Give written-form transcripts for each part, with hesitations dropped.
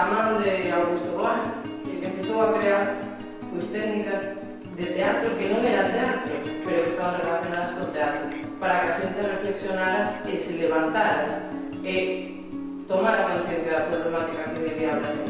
da man de Augusto Boal, que empezou a crear pois técnicas de teatro que non era teatro, pero que estaban relacionadas co teatro, para que a xente reflexionara e se levantara e tomara conciencia da problemática que vivía o Brasil.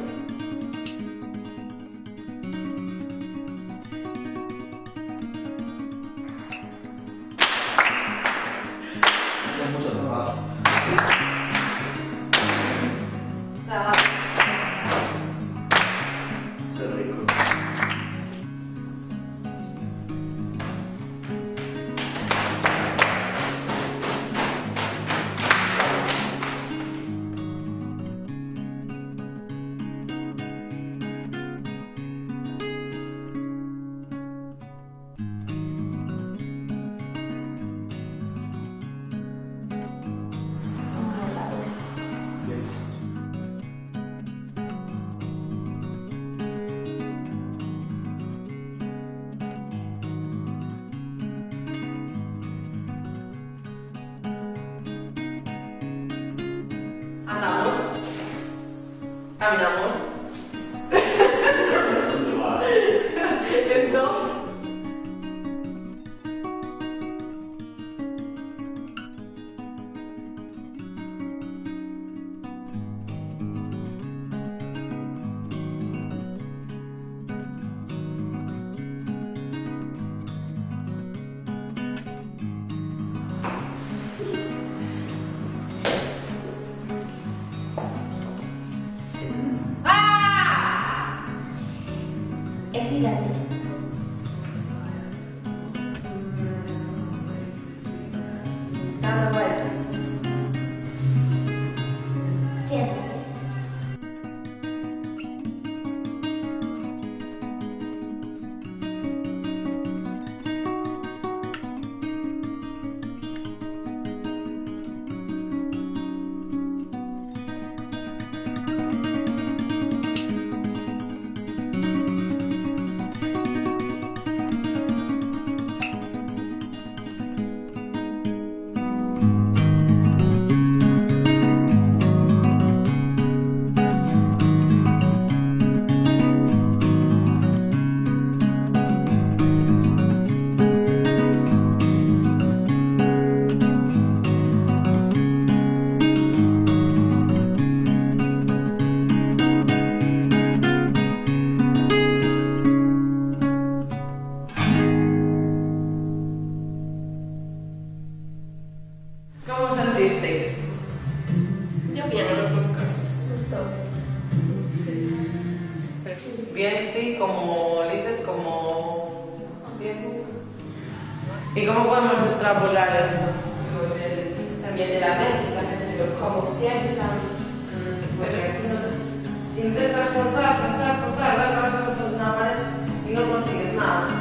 Caminamos. Esto. Estírate. Dame vuelta. Siéntate. ¿Cómo sentisteis? Yo bien, no tengo caso. Bien, sí, como líder, como bien. ¿Y cómo podemos extrapolar esto? También de la mente, también de los cómo piensan. Intentas cortar, dar una pared y no consigues nada.